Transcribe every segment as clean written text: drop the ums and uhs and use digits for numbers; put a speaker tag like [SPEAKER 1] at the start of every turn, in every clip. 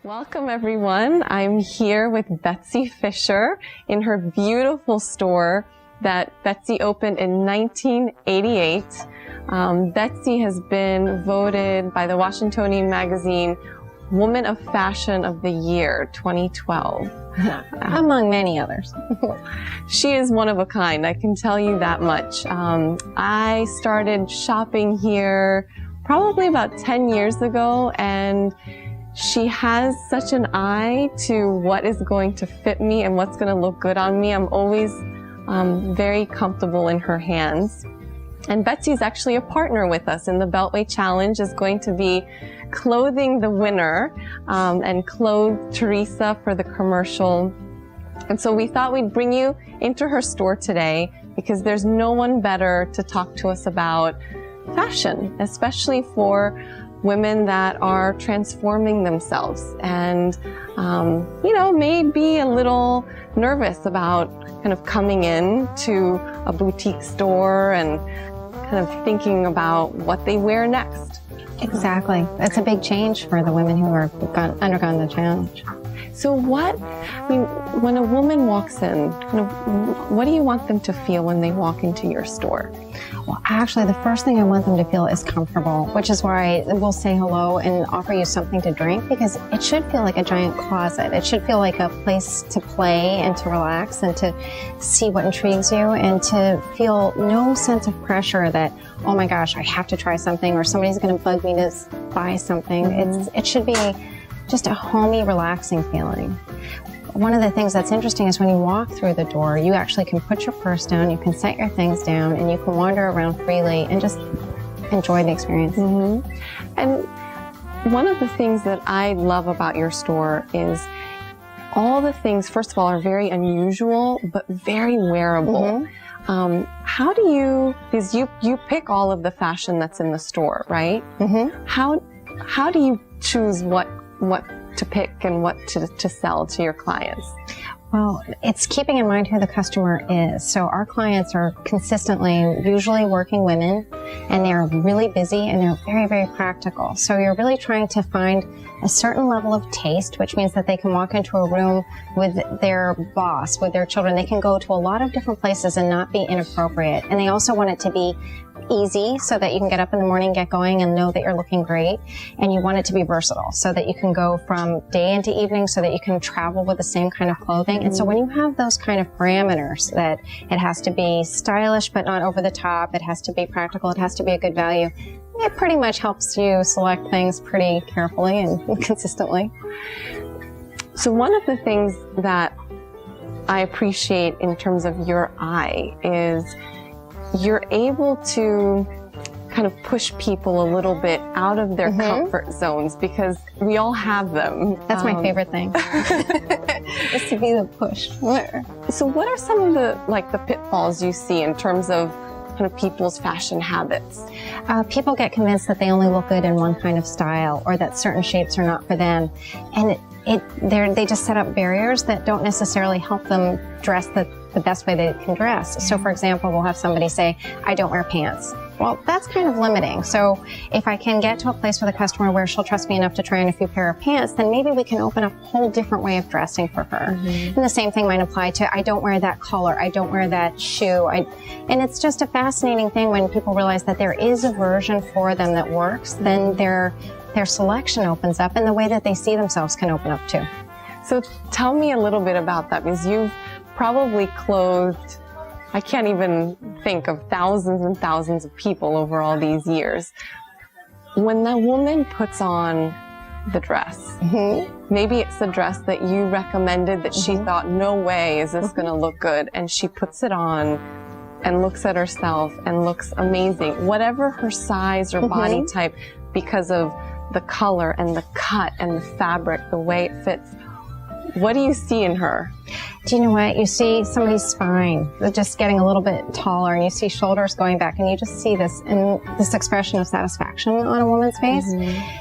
[SPEAKER 1] Welcome everyone. I'm here with Betsy Fisher in her beautiful store that Betsy opened in 1988. Betsy has been voted by the Washingtonian Magazine Woman of Fashion of the Year 2012.
[SPEAKER 2] Among many others.
[SPEAKER 1] She is one of a kind, I can tell you that much. I started shopping here probably about 10 years ago, and she has such an eye to what is going to fit me and what's going to look good on me. I'm always very comfortable in her hands. And Betsy is actually a partner with us in the Beltway Challenge, is going to be clothing the winner and clothe Teresa for the commercial. And so we thought we'd bring you into her store today because there's no one better to talk to us about fashion, especially for women that are transforming themselves and, may be a little nervous about kind of coming in to a boutique store and kind of thinking about what they wear next.
[SPEAKER 2] Exactly. It's a big change for the women who have undergone the challenge.
[SPEAKER 1] So when a woman walks in, what do you want them to feel when they walk into your store?
[SPEAKER 2] Well, actually, the first thing I want them to feel is comfortable, which is why we'll say hello and offer you something to drink, because it should feel like a giant closet. It should feel like a place to play and to relax and to see what intrigues you and to feel no sense of pressure that, oh my gosh, I have to try something or somebody's going to bug me to buy something. Mm-hmm. It should be just a homey, relaxing feeling. One of the things that's interesting is when you walk through the door, you actually can put your purse down, you can set your things down, and you can wander around freely and just enjoy the experience.
[SPEAKER 1] Mm-hmm. And one of the things that I love about your store is all the things, first of all, are very unusual, but very wearable. Mm-hmm. How do you, because you pick all of the fashion that's in the store, right? Mm-hmm. How do you choose what to pick and what to sell to your clients?
[SPEAKER 2] Well, it's keeping in mind who the customer is. So our clients are consistently, usually working women, and they're really busy and they're very, very practical. So you're really trying to find a certain level of taste, which means that they can walk into a room with their boss, with their children. They can go to a lot of different places and not be inappropriate. And they also want it to be easy so that you can get up in the morning, get going, and know that you're looking great. And you want it to be versatile so that you can go from day into evening, so that you can travel with the same kind of clothing. Mm-hmm. And so when you have those kind of parameters, that it has to be stylish but not over the top, it has to be practical, it has to be a good value, it pretty much helps you select things pretty carefully and consistently.
[SPEAKER 1] So one of the things that I appreciate in terms of your eye is you're able to kind of push people a little bit out of their comfort zones, because we all have them.
[SPEAKER 2] That's my favorite thing, is to be the push.
[SPEAKER 1] So what are some of the pitfalls you see in terms of kind of people's fashion habits?
[SPEAKER 2] People get convinced that they only look good in one kind of style, or that certain shapes are not for them. And they just set up barriers that don't necessarily help them dress the best way they can dress. So for example, we'll have somebody say, I don't wear pants. Well, that's kind of limiting. So if I can get to a place with a customer where she'll trust me enough to try on a few pair of pants, then maybe we can open up a whole different way of dressing for her. Mm-hmm. And the same thing might apply to, I don't wear that color, I don't wear that shoe. And it's just a fascinating thing when people realize that there is a version for them that works, then their selection opens up, and the way that they see themselves can open up too.
[SPEAKER 1] So tell me a little bit about that, because you've probably clothed, I can't even think of, thousands and thousands of people over all these years. When the woman puts on the dress, maybe it's the dress that you recommended that she thought, no way is this going to look good, and she puts it on and looks at herself and looks amazing, whatever her size or body type, because of the color and the cut and the fabric, the way it fits. What do you see in her?
[SPEAKER 2] do you know what? You see somebody's spine just getting a little bit taller, and you see shoulders going back, and you just see this expression of satisfaction on a woman's face.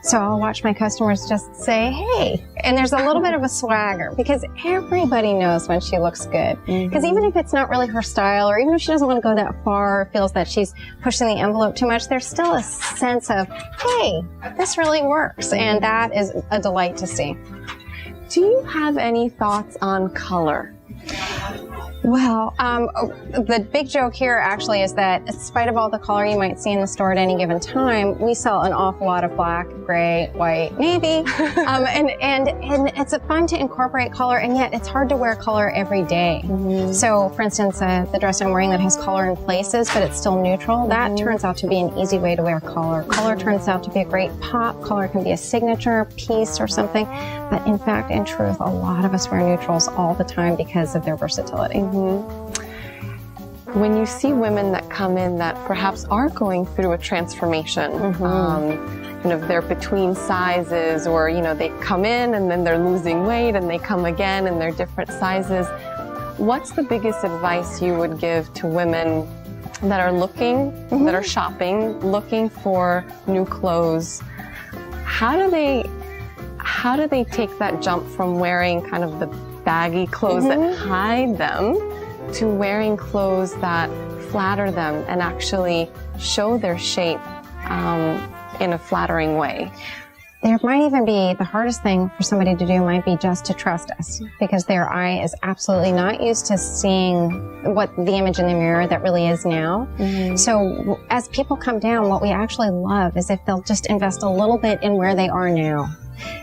[SPEAKER 2] So I'll watch my customers just say, hey, and there's a little bit of a swagger, because everybody knows when she looks good. Because even if it's not really her style, or even if she doesn't want to go that far, or feels that she's pushing the envelope too much, there's still a sense of, hey, this really works. And that is a delight to see.
[SPEAKER 1] Do you have any thoughts on color?
[SPEAKER 2] Well, the big joke here actually is that, in spite of all the color you might see in the store at any given time, we sell an awful lot of black, gray, white, navy, and it's fun to incorporate color, and yet it's hard to wear color every day. So, for instance, the dress I'm wearing that has color in places, but it's still neutral, that turns out to be an easy way to wear color. Color turns out to be a great pop. Color can be a signature piece or something, but in fact, in truth, a lot of us wear neutrals all the time because of their versatility.
[SPEAKER 1] When you see women that come in that perhaps are going through a transformation, they're between sizes, or, they come in and then they're losing weight and they come again and they're different sizes, what's the biggest advice you would give to women that are looking, that are shopping, looking for new clothes? How do they take that jump from wearing kind of the baggy clothes that hide them to wearing clothes that flatter them and actually show their shape in a flattering way?
[SPEAKER 2] There might even be, the hardest thing for somebody to do might be just to trust us, because their eye is absolutely not used to seeing what the image in the mirror that really is now. So as people come down, what we actually love is if they'll just invest a little bit in where they are now.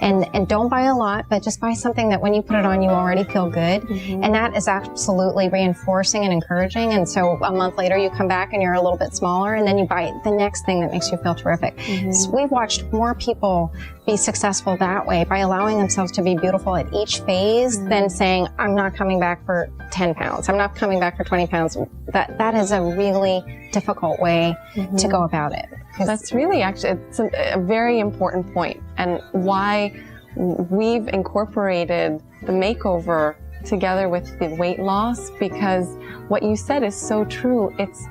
[SPEAKER 2] And don't buy a lot, but just buy something that when you put it on, you already feel good. And that is absolutely reinforcing and encouraging. And so a month later, you come back and you're a little bit smaller, and then you buy the next thing that makes you feel terrific. So we've watched more people be successful that way, by allowing themselves to be beautiful at each phase than saying, I'm not coming back for 10 pounds. I'm not coming back for 20 pounds. That is a really difficult way to go about it.
[SPEAKER 1] That's really it's a very important point, and why we've incorporated the makeover together with the weight loss, because what you said is so true. It's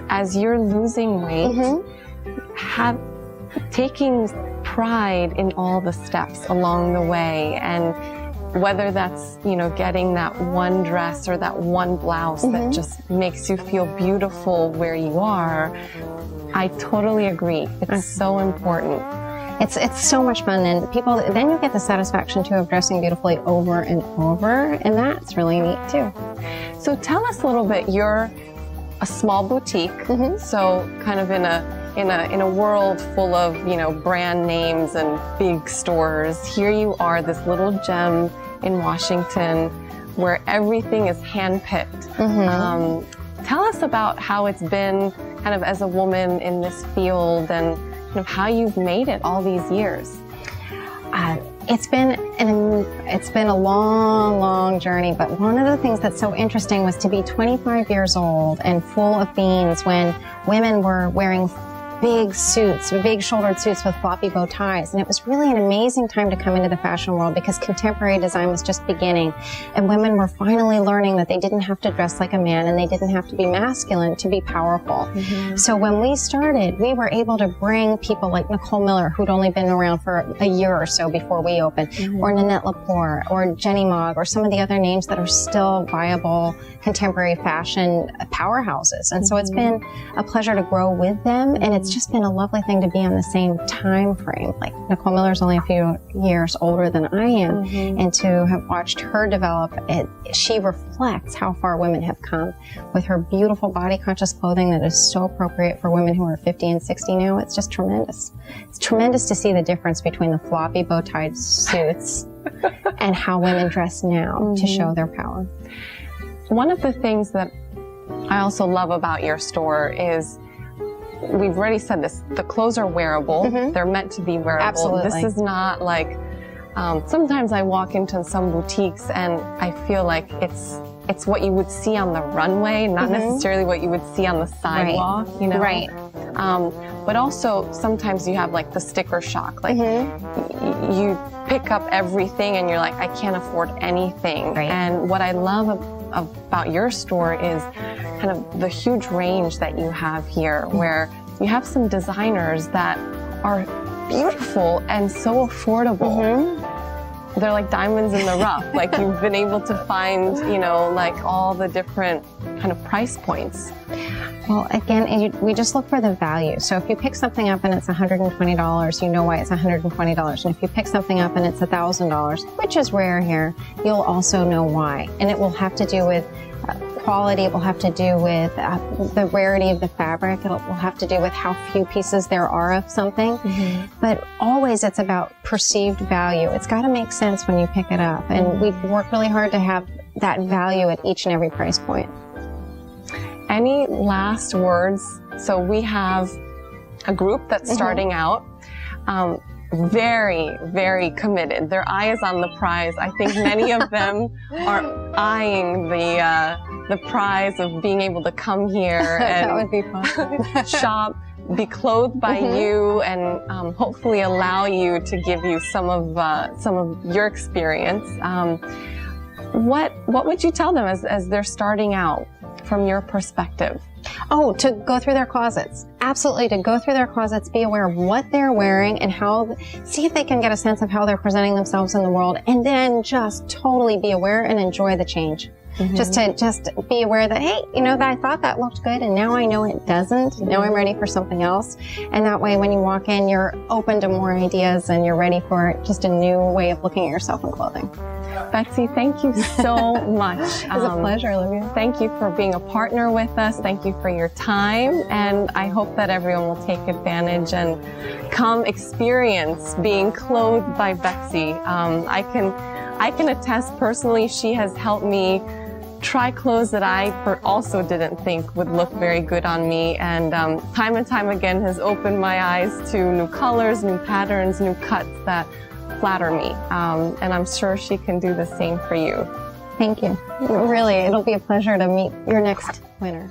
[SPEAKER 1] as you're losing weight, taking pride in all the steps along the way, and whether that's, getting that one dress or that one blouse that just makes you feel beautiful where you are. I totally agree. It's so important.
[SPEAKER 2] It's so much fun, and then you get the satisfaction too of dressing beautifully over and over, and that's really neat too.
[SPEAKER 1] So tell us a little bit. You're a small boutique, so kind of in a world full of brand names and big stores. Here you are, this little gem in Washington, where everything is handpicked. Tell us about how it's been kind of as a woman in this field, and kind of how you've made it all these years.
[SPEAKER 2] It's been a long, long journey, but one of the things that's so interesting was to be 25 years old and full of beans when women were wearing big suits, big shouldered suits with floppy bow ties. And it was really an amazing time to come into the fashion world, because contemporary design was just beginning. And women were finally learning that they didn't have to dress like a man, and they didn't have to be masculine to be powerful. So when we started, we were able to bring people like Nicole Miller, who'd only been around for a year or so before we opened, or Nanette Lepore, or Jenny Mogg, or some of the other names that are still viable contemporary fashion powerhouses. And so it's been a pleasure to grow with them, and it's just been a lovely thing to be on the same time frame. Like Nicole Miller's only a few years older than I am, and to have watched her develop, she reflects how far women have come with her beautiful body conscious clothing that is so appropriate for women who are 50 and 60 now. It's just tremendous. It's tremendous to see the difference between the floppy bow-tied suits and how women dress now to show their power.
[SPEAKER 1] One of the things that I also love about your store is, we've already said this, the clothes are wearable. They're meant to be wearable.
[SPEAKER 2] Absolutely.
[SPEAKER 1] This is not like, sometimes I walk into some boutiques and I feel like it's what you would see on the runway, not necessarily what you would see on the sidewalk,
[SPEAKER 2] Right.
[SPEAKER 1] but also sometimes you have like the sticker shock, like you pick up everything and you're like, I can't afford anything.
[SPEAKER 2] Right.
[SPEAKER 1] And what I love about your store is kind of the huge range that you have here, where you have some designers that are beautiful and so affordable. They're like diamonds in the rough. Like you've been able to find, you know, like all the different kind of price points.
[SPEAKER 2] Well, again, we just look for the value. So if you pick something up and it's $120, you know why it's $120. And if you pick something up and it's $1,000, which is rare here, you'll also know why. And it will have to do with quality. It will have to do with the rarity of the fabric. It will have to do with how few pieces there are of something. But always it's about perceived value. It's got to make sense when you pick it up. And we work really hard to have that value at each and every price point.
[SPEAKER 1] Any last words? So we have a group that's starting out, very, very committed. Their eye is on the prize. I think many of them are eyeing the prize of being able to come here and
[SPEAKER 2] that would be fun.
[SPEAKER 1] shop, be clothed by you, and hopefully allow you to give you some of your experience. What would you tell them as they're starting out from your perspective?
[SPEAKER 2] Oh, to go through their closets. Absolutely, to go through their closets, be aware of what they're wearing and see if they can get a sense of how they're presenting themselves in the world, and then just totally be aware and enjoy the change. Just be aware that, hey, you know, that I thought that looked good and now I know it doesn't. Now I'm ready for something else. And that way when you walk in, you're open to more ideas and you're ready for just a new way of looking at yourself in clothing.
[SPEAKER 1] Betsy, thank you so much.
[SPEAKER 2] It was a pleasure, Olivia.
[SPEAKER 1] Thank you for being a partner with us. Thank you for your time. And I hope that everyone will take advantage and come experience being clothed by Betsy. I can attest personally, she has helped me try clothes that I also didn't think would look very good on me, and time again has opened my eyes to new colors, new patterns, new cuts that flatter me, and I'm sure she can do the same for you.
[SPEAKER 2] Thank you. Really, it'll be a pleasure to meet your next winner.